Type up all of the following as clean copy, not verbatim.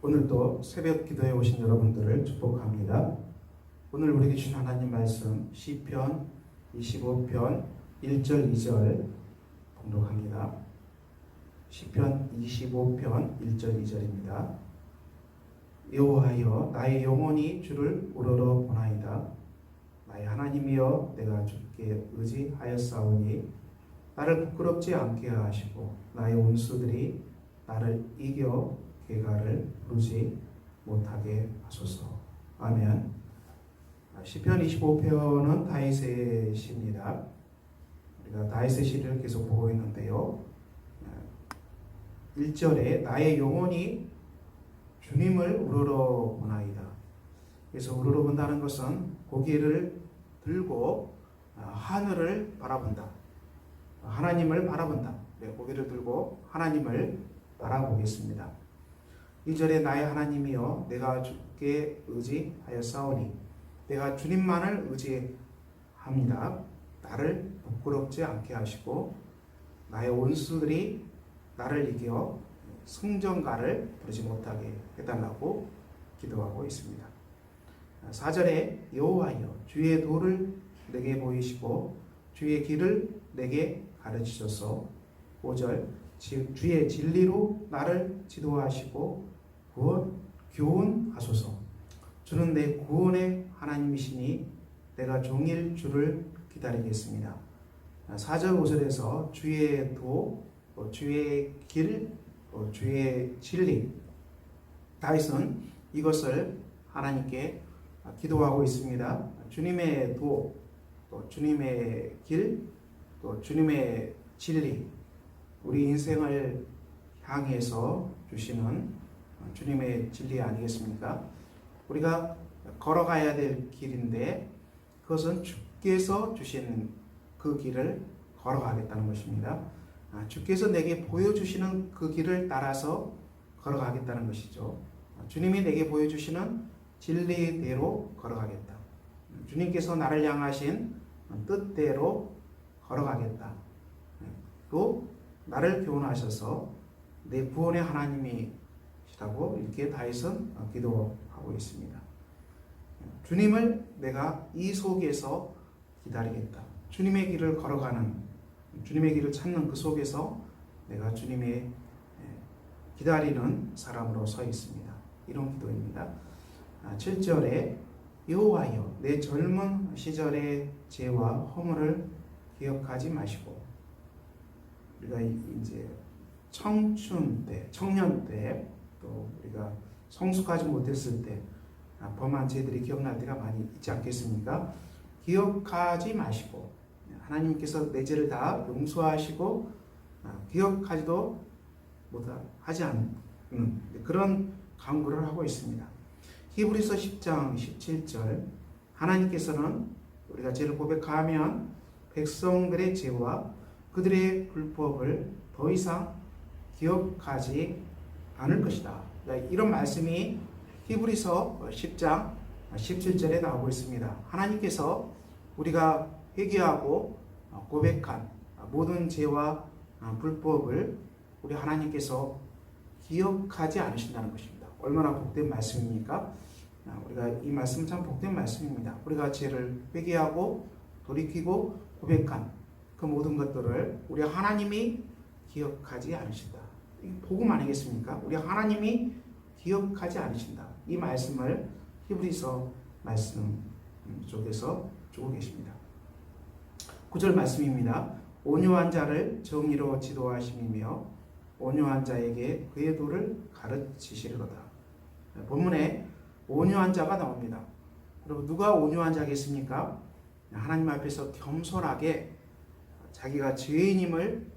오늘도 새벽 기도에 오신 여러분들을 축복합니다. 오늘 우리에게 주신 하나님 말씀 시편 25편 1절 2절 봉독합니다. 시편 25편 1절 2절입니다. 여호와여 나의 영혼이 주를 우러러 보나이다. 나의 하나님이여 내가 주께 의지하였사오니 나를 부끄럽지 않게 하시고 나의 원수들이 나를 이겨 개가를 부르지 못하게 하소서. 아멘. 시편 25편은 다윗의 시입니다. 우리가 다윗의 시를 계속 보고 있는데요. 1절에 나의 영혼이 주님을 우러러 보나이다. 그래서 우러러 본다는 것은 고개를 들고 하늘을 바라본다. 하나님을 바라본다. 고개를 들고 하나님을 바라보겠습니다. 1절에 나의 하나님이여 내가 주께 의지하였사오니 내가 주님만을 의지합니다. 나를 부끄럽지 않게 하시고 나의 원수들이 나를 이겨 승전가를 부르지 못하게 해달라고 기도하고 있습니다. 4절에 여호와여 주의 도를 내게 보이시고 주의 길을 내게 가르치소서. 5절 주의 진리로 나를 지도하시고 교훈하소서. 주는 내 구원의 하나님이시니 내가 종일 주를 기다리겠습니다. 4절 5절에서 주의 도, 주의 길, 주의 진리, 다윗은 이것을 하나님께 기도하고 있습니다. 주님의 도, 또 주님의 길, 또 주님의 진리, 우리 인생을 향해서 주시는 주님의 진리 아니겠습니까? 우리가 걸어가야 될 길인데 그것은 주께서 주신 그 길을 걸어가겠다는 것입니다. 주께서 내게 보여주시는 그 길을 따라서 걸어가겠다는 것이죠. 주님이 내게 보여주시는 진리대로 걸어가겠다. 주님께서 나를 향하신 뜻대로 걸어가겠다. 또 나를 교훈하셔서 내 구원의 하나님이시라고 이렇게 다윗은 기도하고 있습니다. 주님을 내가 이 속에서 기다리겠다. 주님의 길을 걸어가는, 주님의 길을 찾는 그 속에서 내가 주님의 기다리는 사람으로 서 있습니다. 이런 기도입니다. 7절에 여호와여 내 젊은 시절의 죄와 허물을 기억하지 마시고, 우리가 이제 청춘 때, 청년 때, 또 우리가 성숙하지 못했을 때 범한 죄들이 기억날 때가 많이 있지 않겠습니까? 기억하지 마시고 하나님께서 내 죄를 다 용서하시고 기억하지도 못하지 않는 그런 강구를 하고 있습니다. 히브리서 10장 17절 하나님께서는 우리가 죄를 고백하면 백성들의 죄와 그들의 불법을 더 이상 기억하지 않을 것이다. 이런 말씀이 히브리서 10장 17절에 나오고 있습니다. 하나님께서 우리가 회개하고 고백한 모든 죄와 불법을 우리 하나님께서 기억하지 않으신다는 것입니다. 얼마나 복된 말씀입니까? 우리가 이 말씀은 참 복된 말씀입니다. 우리가 죄를 회개하고 돌이키고 고백한 그 모든 것들을 우리 하나님이 기억하지 않으신다. 복음 아니겠습니까? 우리 하나님이 기억하지 않으신다. 이 말씀을 히브리서 말씀 쪽에서 주고 계십니다. 9절 말씀입니다. 온유한 자를 정의로 지도하심이며 온유한 자에게 그의 도를 가르치시리로다. 본문에 온유한 자가 나옵니다. 여러분 누가 온유한 자겠습니까? 하나님 앞에서 겸손하게 자기가 죄인임을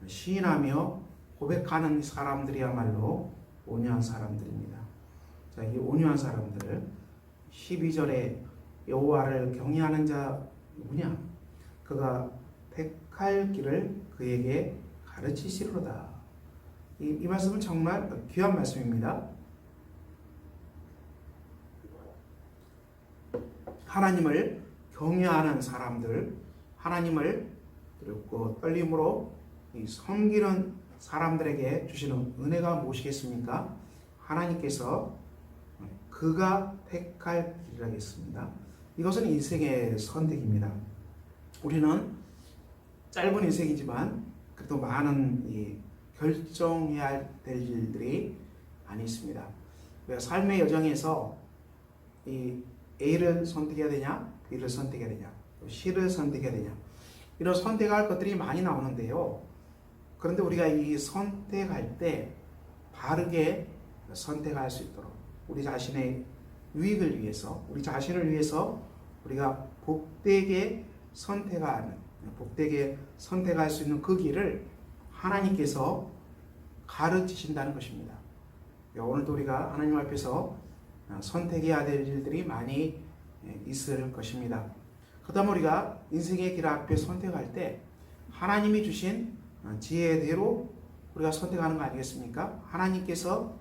시인하며 고백하는 사람들이야말로 온유한 사람들입니다. 자, 이 온유한 사람들 12절에 여호와를 경외하는 자 누구냐? 그가 택할 길을 그에게 가르치시리로다. 이 말씀은 정말 귀한 말씀입니다. 하나님을 경외하는 사람들, 하나님을 그리고 떨림으로 섬기는 사람들에게 주시는 은혜가 무엇이겠습니까? 하나님께서 그가 택할 길이라고 했습니다. 이것은 인생의 선택입니다. 우리는 짧은 인생이지만 그래도 많은 결정해야 될 일들이 많이 있습니다. 우리가 삶의 여정에서 이 A를 선택해야 되냐, B를 선택해야 되냐, 또 C를 선택해야 되냐, 이런 선택할 것들이 많이 나오는데요. 그런데 우리가 이 선택할 때 바르게 선택할 수 있도록 우리 자신의 유익을 위해서, 우리 자신을 위해서 우리가 복되게 선택할 수 있는 그 길을 하나님께서 가르치신다는 것입니다. 오늘도 우리가 하나님 앞에서 선택해야 될 일들이 많이 있을 것입니다. 그다음 우리가 인생의 길 앞에 선택할 때 하나님이 주신 지혜대로 우리가 선택하는 거 아니겠습니까? 하나님께서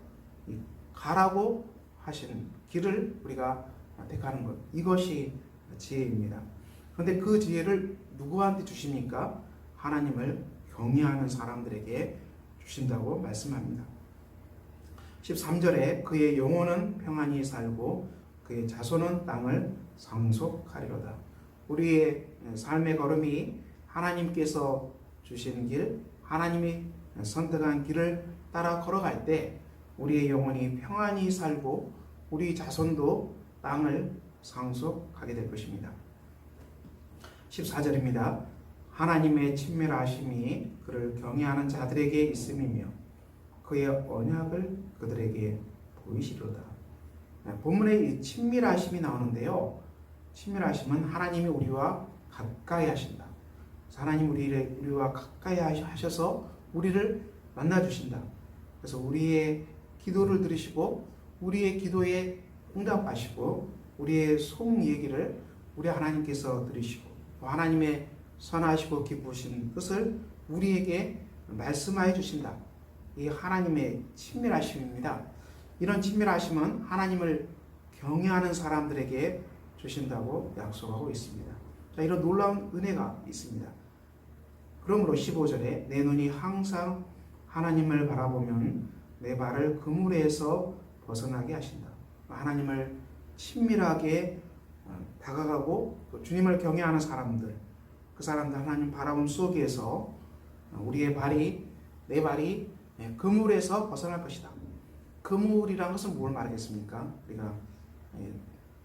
가라고 하신 길을 우리가 택하는 것, 이것이 지혜입니다. 그런데 그 지혜를 누구한테 주십니까? 하나님을 경외하는 사람들에게 주신다고 말씀합니다. 13절에 그의 영혼은 평안히 살고 그의 자손은 땅을 상속하리로다. 우리의 삶의 걸음이 하나님께서 주신 길, 하나님이 선택한 길을 따라 걸어갈 때 우리의 영혼이 평안히 살고 우리 자손도 땅을 상속하게 될 것입니다. 14절입니다. 하나님의 친밀하심이 그를 경외하는 자들에게 있음이며 그의 언약을 그들에게 보이시로다. 본문에 이 친밀하심이 나오는데요. 친밀하심은 하나님이 우리와 가까이 하신다. 하나님 우리와 가까이 하셔서 우리를 만나주신다. 그래서 우리의 기도를 들으시고 우리의 기도에 응답하시고 우리의 속 얘기를 우리 하나님께서 들으시고 하나님의 선하시고 기쁘신 뜻을 우리에게 말씀하여 주신다. 이 하나님의 친밀하심입니다. 이런 친밀하심은 하나님을 경외하는 사람들에게 주신다고 약속하고 있습니다. 자, 이런 놀라운 은혜가 있습니다. 그러므로 15절에 내 눈이 항상 하나님을 바라보면 내 발을 그물에서 벗어나게 하신다. 하나님을 친밀하게 다가가고 또 주님을 경외하는 사람들, 그 사람들 하나님 바라봄 속에서 우리의 발이, 내 발이 그물에서 벗어날 것이다. 그물이란 것은 뭘 말하겠습니까? 우리가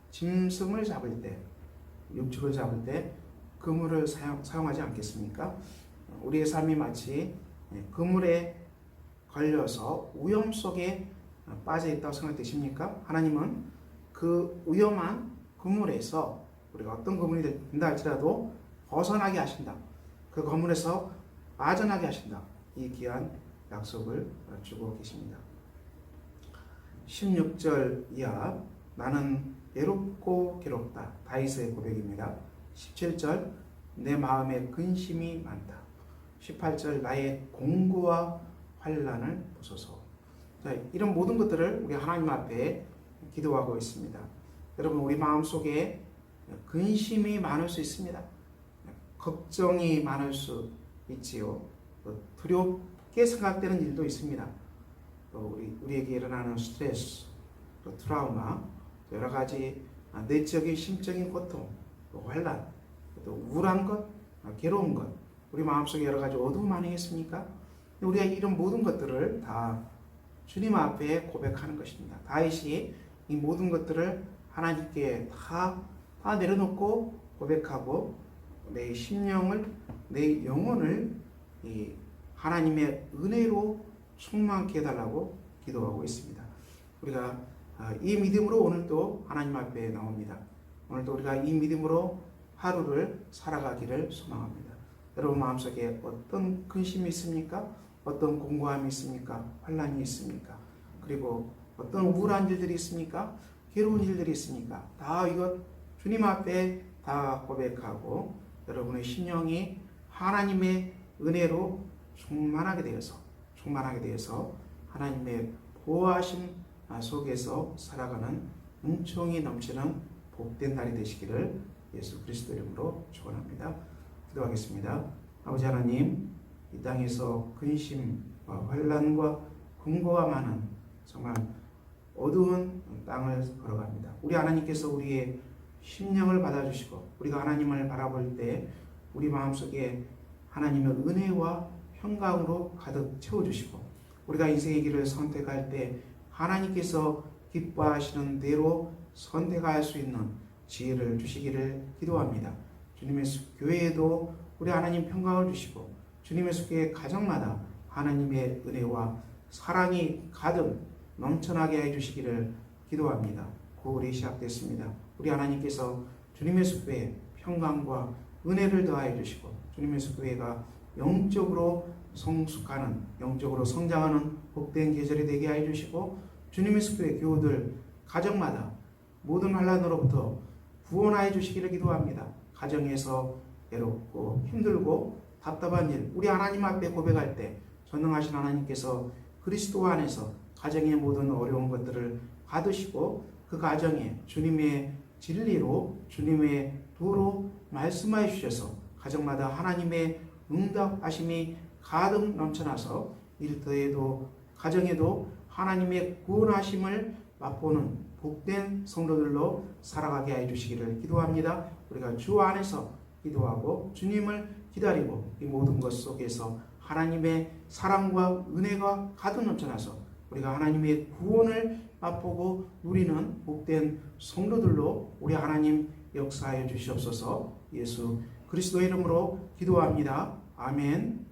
짐승을 잡을 때, 육축을 잡을 때 그물을 사용하지 않겠습니까? 우리의 삶이 마치 그물에 걸려서 위험 속에 빠져 있다고 생각되십니까? 하나님은 그 위험한 그물에서 우리가 어떤 그물이 된다 할지라도 벗어나게 하신다. 그 그물에서 빠져나게 하신다. 이 귀한 약속을 주고 계십니다. 16절 이하 나는 외롭고 괴롭다. 다윗의 고백입니다. 17절 내 마음에 근심이 많다. 18절 나의 공고와 환난을 보소서. 자, 이런 모든 것들을 우리 하나님 앞에 기도하고 있습니다. 여러분 우리 마음속에 근심이 많을 수 있습니다. 걱정이 많을 수 있지요. 두렵게 생각되는 일도 있습니다. 또 우리에게 일어나는 스트레스, 또 트라우마, 또 여러 가지 내적인 심적인 고통, 또 환난, 또 우울한 것, 괴로운 것, 우리 마음속에 여러 가지 어두움 아니겠습니까? 우리가 이런 모든 것들을 다 주님 앞에 고백하는 것입니다. 다윗이 이 모든 것들을 하나님께 다 내려놓고 고백하고 내 심령을, 내 영혼을 이 하나님의 은혜로 충만케 해달라고 기도하고 있습니다. 우리가 이 믿음으로 오늘도 하나님 앞에 나옵니다. 오늘도 우리가 이 믿음으로 하루를 살아가기를 소망합니다. 여러분 마음속에 어떤 근심이 있습니까? 어떤 공고함이 있습니까? 환난이 있습니까? 그리고 어떤 우울한 일들이 있습니까? 괴로운 일들이 있습니까? 다 이것 주님 앞에 다 고백하고 여러분의 심령이 하나님의 은혜로 충만하게 되어서 하나님의 보호하심 속에서 살아가는 은총이 넘치는 복된 날이 되시기를 예수 그리스도 이름으로 축원합니다. 기도하겠습니다. 아버지 하나님, 이 땅에서 근심과 환난과 공고가 많은 정말 어두운 땅을 걸어갑니다. 우리 하나님께서 우리의 심령을 받아주시고 우리가 하나님을 바라볼 때 우리 마음속에 하나님의 은혜와 평강으로 가득 채워주시고 우리가 인생의 길을 선택할 때 하나님께서 기뻐하시는 대로 선택할 수 있는 지혜를 주시기를 기도합니다. 주님의 교회에도 우리 하나님 평강을 주시고 주님의 교회 가정마다 하나님의 은혜와 사랑이 가득 넘쳐나게 해주시기를 기도합니다. 9월이 시작됐습니다. 우리 하나님께서 주님의 교회에 평강과 은혜를 더하여 주시고 주님의 교회가 영적으로 성숙하는 영적으로 성장하는 복된 계절이 되게 하여 주시고 주님의 교회 교우들 가정마다 모든 환난으로부터 구원하여 주시기를 기도합니다. 가정에서 외롭고 힘들고 답답한 일 우리 하나님 앞에 고백할 때 전능하신 하나님께서 그리스도 안에서 가정의 모든 어려운 것들을 받으시고 그 가정에 주님의 진리로 주님의 도로 말씀하여 주셔서 가정마다 하나님의 응답하심이 가득 넘쳐나서 일터에도 가정에도 하나님의 구원하심을 맛보는 복된 성도들로 살아가게 해 주시기를 기도합니다. 우리가 주 안에서 기도하고 주님을 기다리고 이 모든 것 속에서 하나님의 사랑과 은혜가 가득 넘쳐나서 우리가 하나님의 구원을 맛보고 누리는 복된 성도들로 우리 하나님 역사하여 주시옵소서. 예수 그리스도의 이름으로 기도합니다. 아멘.